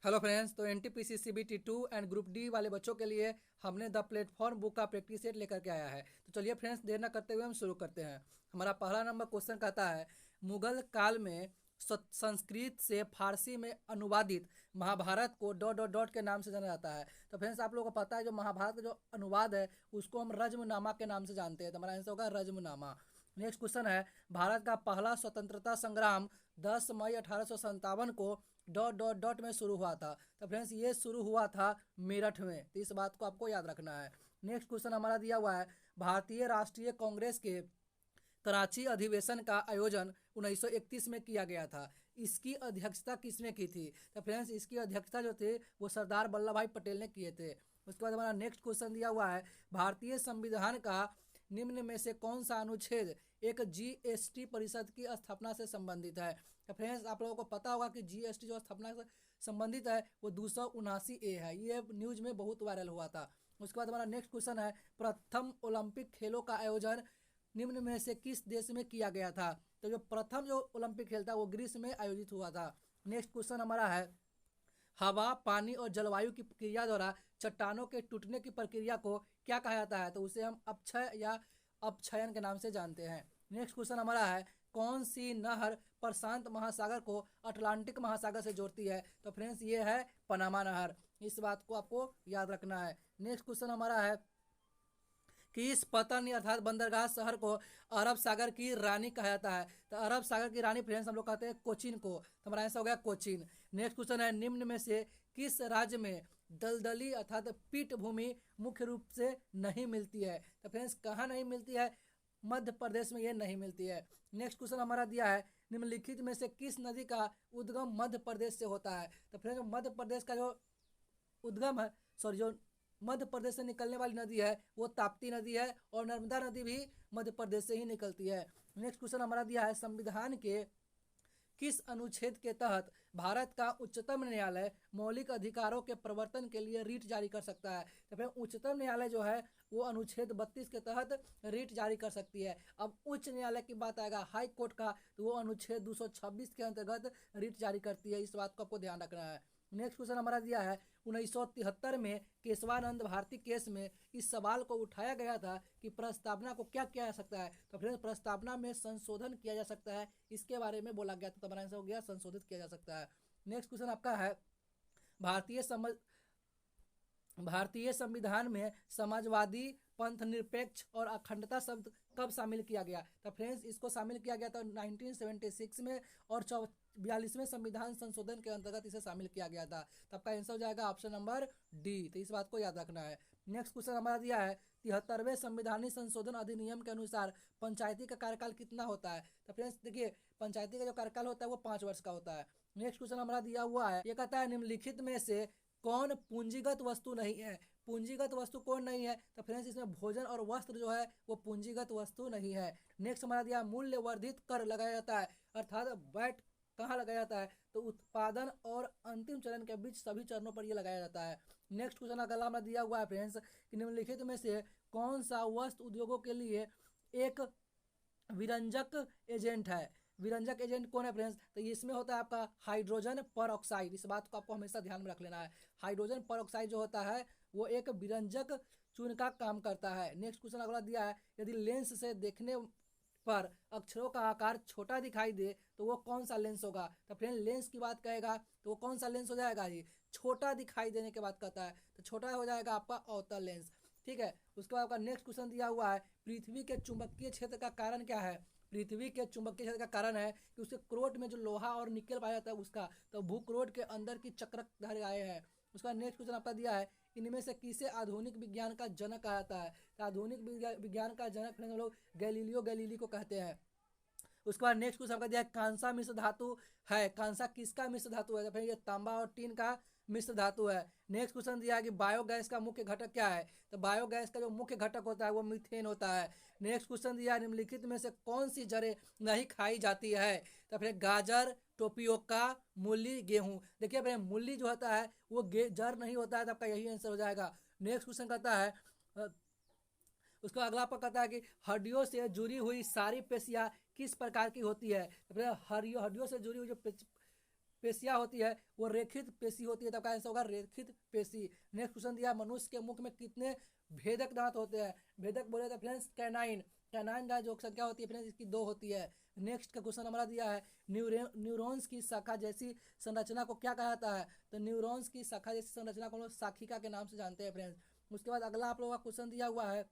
Hello friends, तो NTPC CBT 2 and group D वाले बच्चों के लिए हमने द प्लेटफॉर्म बुक का प्रैक्टिस सेट लेकर के आया है। तो चलिए फ्रेंड्स, देर न करते हुए हम शुरू करते हैं। हमारा पहला नंबर क्वेश्चन कहता है, मुगल काल में संस्कृत से फारसी में अनुवादित Mahabharat co dot dot dot के नाम से जाना जाता है। तो फ्रेंड्स, आप लोगों को पता है जो महाभारत का जो अनुवाद है उसको हम रज्मनामा के नाम से जानते हैं। तो हमारा आंसर होगा रज्मनामा। नेक्स्ट क्वेश्चन है, भारत का पहला स्वतंत्रता संग्राम 10 मई 1857 को डॉट डॉट डॉट में शुरू हुआ था। तो फ्रेंड्स, ये शुरू हुआ था मेरठ में। तो इस बात को आपको याद रखना है। नेक्स्ट क्वेश्चन हमारा दिया हुआ है, भारतीय राष्ट्रीय कांग्रेस के कराची अधिवेशन का आयोजन 1931 में किया गया था। इसकी अध्यक्षता किसने की थी? तो फ्रेंड्स, इसकी अध्यक्षता जो थे वो सरदार वल्लभ भाई पटेल ने किए थे। उसके बाद हमारा नेक्स्ट क्वेश्चन दिया हुआ है, भारतीय संविधान का निम्न में से कौन सा अनुच्छेद एक जीएसटी परिषद की स्थापना से संबंधित है? तो फ्रेंड्स, आप लोगों को पता होगा कि जीएसटी जो स्थापना से संबंधित है वो 279A है। ये न्यूज में बहुत वायरल हुआ था। उसके बाद हमारा नेक्स्ट क्वेश्चन है, प्रथम ओलंपिक खेलों का आयोजन निम्न में से किस देश में किया गया था? तो जो प्रथम जो ओलंपिक खेल था वो ग्रीस में आयोजित हुआ था। नेक्स्ट क्वेश्चन हमारा है, हवा, पानी और जलवायु की क्रिया द्वारा चट्टानों के टूटने की प्रक्रिया को क्या कहा जाता है? तो उसे हम अपक्षय या अपक्षयन के नाम से जानते हैं। नेक्स्ट क्वेश्चन हमारा है, कौन सी नहर प्रशांत महासागर को अटलांटिक महासागर से जोड़ती है? तो फ्रेंड्स, ये है पनामा नहर। इस बात को आपको याद रखना है। नेक्स्ट क्वेश्चन हमारा है कि इस पतन अर्थात बंदरगाह शहर को अरब सागर की रानी कहा जाता है। तो अरब सागर की रानी फ्रेंड्स हम लोग कहते हैं कोचीन को। तो हमारा आंसर हो गया कोचीन। नेक्स्ट क्वेश्चन है, निम्न में से किस राज्य में दलदली अर्थात पीठ भूमि मुख्य रूप से नहीं मिलती है? तो फ्रेंड्स, कहाँ नहीं मिलती है? मध्य प्रदेश में ये नहीं मिलती है। नेक्स्ट क्वेश्चन हमारा दिया है, निम्नलिखित में से किस नदी का उद्गम मध्य प्रदेश से होता है? तो फ्रेंड्स, मध्य प्रदेश का जो उद्गम है, सॉरी, जो मध्य प्रदेश से निकलने वाली नदी है वो ताप्ती नदी है, और नर्मदा नदी भी मध्य प्रदेश से ही निकलती है। नेक्स्ट क्वेश्चन हमारा दिया है, संविधान के किस अनुच्छेद के तहत भारत का उच्चतम न्यायालय मौलिक अधिकारों के प्रवर्तन के लिए रीट जारी कर सकता है? तो फिर उच्चतम न्यायालय जो है वो अनुच्छेद 32 के तहत रीट जारी कर सकती है। अब उच्च न्यायालय की बात आएगा हाई कोर्ट का, तो वो अनुच्छेद 226 के अंतर्गत रीट जारी करती है। इस बात को आपको ध्यान रखना है। नेक्स्ट क्वेश्चन हमारा दिया है, 1973 में केशवानंद भारती केस में इस सवाल को उठाया गया था कि प्रस्तावना को क्या किया जा सकता है? तो फ्रेंड्स, प्रस्तावना में संशोधन किया जा सकता है, इसके बारे में बोला गया था। तो हमारा आंसर हो गया संशोधित किया जा सकता है। नेक्स्ट क्वेश्चन आपका है, भारतीय समझ भारतीय संविधान में समाजवादी, पंथ निरपेक्ष और अखंडता शब्द कब शामिल किया गया? तो फ्रेंड्स, इसको शामिल किया गया था 1976 में, और 42वें संविधान संशोधन के अंतर्गत इसे शामिल किया गया था। तो आपका आंसर हो जाएगा ऑप्शन नंबर डी। तो इस बात को याद रखना है। नेक्स्ट क्वेश्चन हमारा दिया है, 73वें संविधानिक संशोधन अधिनियम के अनुसार पंचायती का कार्यकाल कितना होता है? तो फ्रेंड्स देखिए, पंचायती का जो कार्यकाल होता है वो 5 वर्ष का होता है। नेक्स्ट क्वेश्चन हमारा दिया हुआ है, ये कहता है, निम्नलिखित में से कौन पूंजीगत वस्तु नहीं है? पूंजीगत वस्तु कौन नहीं है? तो फ्रेंड्स, इसमें भोजन और वस्त्र जो है वो पूंजीगत वस्तु नहीं है। नेक्स्ट हमारा दिया, मूल्य वर्धित कर लगाया जाता है, अर्थात वैट कहाँ लगाया जाता है? तो उत्पादन और अंतिम चरण के बीच सभी चरणों पर ये लगाया जाता है। नेक्स्ट क्वेश्चन अगला हमारा दिया हुआ है फ्रेंड्स, कि निम्नलिखित में से कौन सा वस्त्र उद्योगों के लिए एक विरंजक एजेंट है? विरंजक एजेंट कौन है फ्रेंड्स? तो इसमें होता है आपका हाइड्रोजन पर ऑक्साइड। इस बात को आपको हमेशा ध्यान में रख लेना है। हाइड्रोजन पर ऑक्साइड जो होता है वो एक विरंजक चूर्ण का काम करता है। नेक्स्ट क्वेश्चन अगला दिया है, यदि लेंस से देखने पर अक्षरों का आकार छोटा दिखाई दे तो वो कौन सा लेंस होगा? तो फ्रेंड, लेंस की बात कहेगा तो वो कौन सा लेंस हो जाएगा? जी, छोटा दिखाई देने की बात करता है तो छोटा हो जाएगा आपका अवतल लेंस। ठीक है। उसके बाद आपका नेक्स्ट क्वेश्चन दिया हुआ है, पृथ्वी के चुंबकीय क्षेत्र का कारण क्या है? पृथ्वी के चुंबकीय क्षेत्र का कारण है कि उसके क्रोट में जो लोहा और निकल पाया जाता है उसका, तो भूक्रोट के अंदर की चक्रक धाराएं हैं। उसका नेक्स्ट क्वेश्चन आपका दिया है, इनमें से किसे आधुनिक विज्ञान का जनक कहा जाता है? तो आधुनिक विज्ञान का जनक हम लोग गैलीलियो गैलीली को कहते हैं। उसके बाद नेक्स्ट क्वेश्चन आपका दिया है, कांसा मिश्र धातु है। कांसा किसका मिश्र धातु है? तो फिर ये तांबा और टीन का मिश्र धातु है। नेक्स्ट क्वेश्चन दिया है कि बायोगैस का मुख्य घटक क्या है? तो बायोगैस का जो मुख्य घटक होता है वो मीथेन होता है। नेक्स्ट क्वेश्चन दिया है, निम्नलिखित में से कौन सी जड़ें नहीं खाई जाती है? तो फिर गाजर, टोपियोका, मूली, गेहूं। देखिए फिर मूली जो होता है वो जड़ नहीं होता है, तो आपका यही आंसर हो जाएगा। नेक्स्ट क्वेश्चन कहता है, उसको अगला पर कहता है कि हड्डियों से जुड़ी हुई सारी पेशियां किस प्रकार की होती है? तो फिर हड्डियों से जुड़ी हुई जो पेशियाँ होती है वो रेखित पेशी होती है, तब का आंसर होगा रेखित पेशी। नेक्स्ट क्वेश्चन दिया मनुष्य के मुख में कितने भेदक दांत होते हैं। भेदक बोले तो फ्रेंड्स कैनाइन, कैनाइन दांत जो संख्या होती है फ्रेंड्स इसकी 2 होती है। नेक्स्ट का क्वेश्चन हमारा दिया है न्यूरॉन्स की शाखा जैसी संरचना को क्या कहा जाता है। तो न्यूरॉन्स की शाखा जैसी संरचना को हम लोग शाखिका के नाम से जानते हैं फ्रेंड्स। उसके बाद अगला आप लोगों का क्वेश्चन दिया हुआ है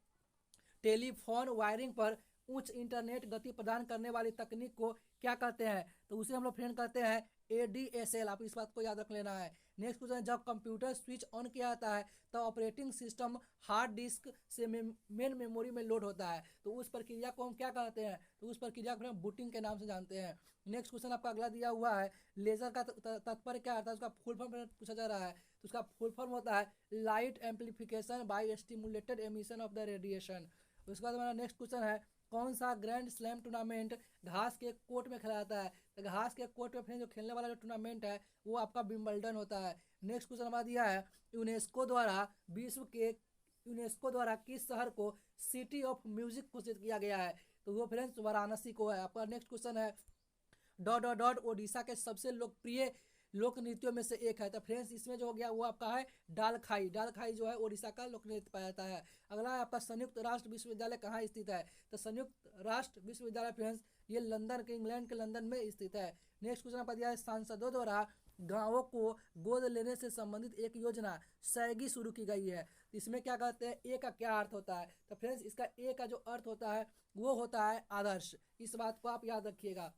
टेलीफोन वायरिंग पर उच्च इंटरनेट गति प्रदान करने वाली तकनीक को क्या कहते हैं। तो उसे हम लोग फ्रेंड कहते हैं ADSL, आप इस बात को याद रख लेना है। नेक्स्ट क्वेश्चन जब कंप्यूटर स्विच ऑन किया जाता है तो ऑपरेटिंग सिस्टम हार्ड डिस्क से मेन मेमोरी में लोड होता है, तो उस प्रक्रिया को हम क्या कहते हैं। तो उस प्रक्रिया को हम बूटिंग के नाम से जानते हैं। नेक्स्ट क्वेश्चन आपका अगला दिया हुआ है लेजर का तात्पर्य क्या होता है, उसका फुल फॉर्म पूछा जा रहा है। तो उसका फुल फॉर्म होता है light amplification by stimulated emission of the radiation. उसके बाद हमारा नेक्स्ट क्वेश्चन है कौन सा ग्रैंड स्लैम टूर्नामेंट घास के कोर्ट में खेला जाता है। तो घास के कोर्ट में फ्रेंड्स जो खेलने वाला जो टूर्नामेंट है वो आपका विंबलडन होता है। नेक्स्ट क्वेश्चन हमारा दिया है यूनेस्को द्वारा किस शहर को सिटी ऑफ म्यूजिक घोषित किया गया है। तो वो फ्रेंड्स वाराणसी को है। आपका नेक्स्ट क्वेश्चन है डॉट ओडिशा के सबसे लोकप्रिय लोक नृत्यों में से एक है। तो फ्रेंड्स इसमें जो हो गया वो आपका है डाल खाई जो है ओडिशा का लोक नृत्य पाया जाता है। अगला है आपका संयुक्त राष्ट्र विश्वविद्यालय कहाँ स्थित है। तो संयुक्त राष्ट्र विश्वविद्यालय फ्रेंड्स ये लंदन के इंग्लैंड के लंदन में स्थित है। नेक्स्ट क्वेश्चन आपका दिया है सांसदों द्वारा गांवों को गोद लेने से संबंधित एक योजना सैगी शुरू की गई है। इसमें क्या कहते हैं ए का क्या अर्थ होता है। तो फ्रेंड्स इसका ए का जो अर्थ होता है वो होता है आदर्श, इस बात को आप याद रखिएगा।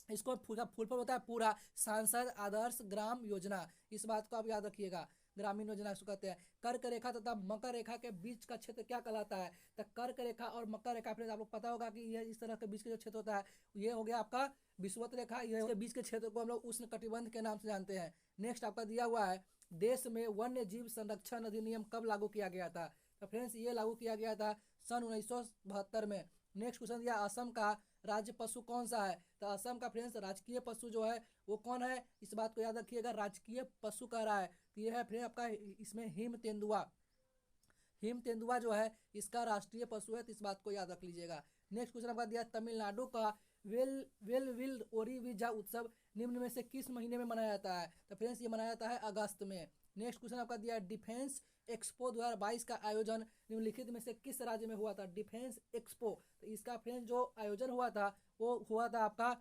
इसको फुल फॉर्म होता है पूरा सांसद आदर्श ग्राम योजना, इस बात को आप याद रखिएगा। ग्रामीण योजना इसको कहते हैं। कर्क रेखा तथा मकर रेखा के बीच का क्षेत्र क्या कहलाता है। तो कर्क रेखा और मकर रेखा फ्रेंड्स आप लोग पता होगा कि ये इस तरह के बीच का जो क्षेत्र होता है ये हो गया आपका विषुवत रेखा, ये के बीच के क्षेत्र को हम लोग उष्ण कटिबंध के नाम से जानते हैं। नेक्स्ट आपका दिया हुआ है देश में वन्य जीव संरक्षण अधिनियम कब लागू किया गया था। तो फ्रेंड्स ये लागू किया गया था सन 1972 में। नेक्स्ट क्वेश्चन दिया असम का राज्य पशु कौन सा है। तो असम का फ्रेंड्स राजकीय पशु जो है वो कौन है, इस बात को याद रखिएगा। राजकीय पशु कह रहा है तो ये है फ्रेंड आपका इसमें हिम तेंदुआ जो है इसका राष्ट्रीय पशु है, तो इस बात को याद रख लीजिएगा। नेक्स्ट क्वेश्चन आपका दिया तमिलनाडु का वेलविल ओरीविजा उत्सव निम्न में से किस महीने में मनाया जाता है। तो फ्रेंड्स ये मनाया जाता है अगस्त में। नेक्स्ट क्वेश्चन आपका दिया डिफेंस एक्सपो 2022 का आयोजन निम्नलिखित में से किस राज्य में हुआ था। डिफेंस एक्सपो, तो इसका फ्रेंड्स जो आयोजन हुआ था वो हुआ था आपका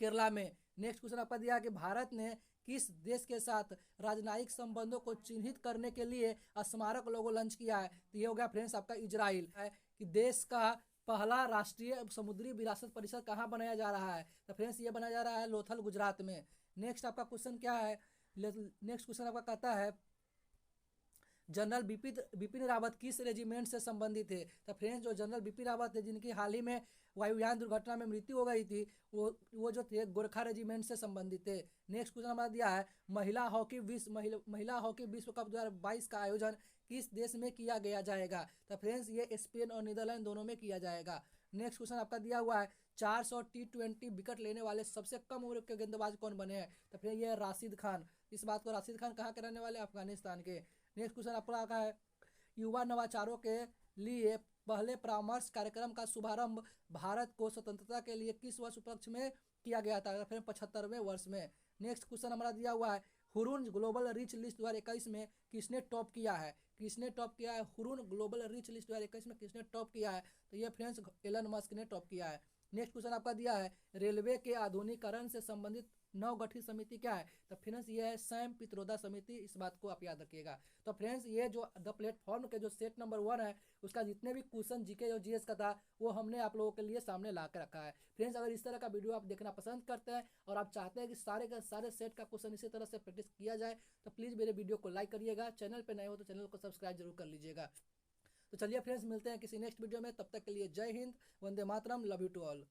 केरला में। नेक्स्ट क्वेश्चन आपका दिया कि भारत ने किस देश के साथ राजनयिक संबंधों को चिन्हित करने के लिए स्मारक लोगो लॉन्च किया है। तो ये हो गया फ्रेंड्स आपका इजराइल है कि देश का पहला राष्ट्रीय समुद्री विरासत परिषद कहाँ बनाया जा रहा है। तो फ्रेंड्स ये बनाया जा रहा है लोथल गुजरात में। नेक्स्ट आपका क्वेश्चन क्या है, नेक्स्ट क्वेश्चन आपका कहता है जनरल बिपिन रावत किस रेजिमेंट से संबंधित थे। तो फ्रेंड्स जो जनरल बिपिन रावत थे जिनकी हाल ही में वायुयान दुर्घटना में मृत्यु हो गई थी वो जो थे गोरखा रेजिमेंट से संबंधित थे। नेक्स्ट क्वेश्चन हमारा दिया है महिला हॉकी विश्व कप 2022 का आयोजन किस देश में किया गया जाएगा। तो फ्रेंड्स ये स्पेन और नीदरलैंड दोनों में किया जाएगा। नेक्स्ट क्वेश्चन आपका दिया हुआ है 400 T20 विकेट लेने वाले सबसे कम उम्र के गेंदबाज कौन बने हैं। तो फिर ये राशिद खान, इस बात को राशिद खान कहाँ के रहने वाले, अफगानिस्तान के। नेक्स्ट क्वेश्चन आपका है युवा नवाचारों के लिए पहले परामर्श कार्यक्रम का शुभारंभ भारत को स्वतंत्रता के लिए किस वर्ष उपलक्ष्य में किया गया था। फिर 75वें वर्ष में। नेक्स्ट क्वेश्चन हमारा दिया हुआ है हुरून ग्लोबल रिच लिस्ट 2021 में किसने टॉप किया है। हुरून ग्लोबल रिच लिस्ट 2021 में किसने टॉप किया है। तो ये फ्रेंड्स एलन मस्क ने टॉप किया है। नेक्स्ट क्वेश्चन आपका दिया है रेलवे के आधुनिकीकरण से संबंधित नवगठित समिति क्या है। तो फ्रेंड्स ये है सैम पित्रोदा समिति, इस बात को आप याद रखिएगा। तो फ्रेंड्स ये जो द प्लेटफॉर्म के जो सेट नंबर 1 है उसका जितने भी क्वेश्चन जीके और जीएस का था वो हमने आप लोगों के लिए सामने ला के रखा है। फ्रेंड्स अगर इस तरह का वीडियो आप देखना पसंद करते हैं और आप चाहते हैं कि सारे के सारे सेट का क्वेश्चन इसी तरह से प्रैक्टिस किया जाए तो प्लीज़ मेरे वीडियो को लाइक करिएगा। चैनल पर नए हो तो चैनल को सब्सक्राइब जरूर कर लीजिएगा। तो चलिए फ्रेंड्स मिलते हैं किसी नेक्स्ट वीडियो में, तब तक के लिए जय Hind, Vande Mataram, love you to all.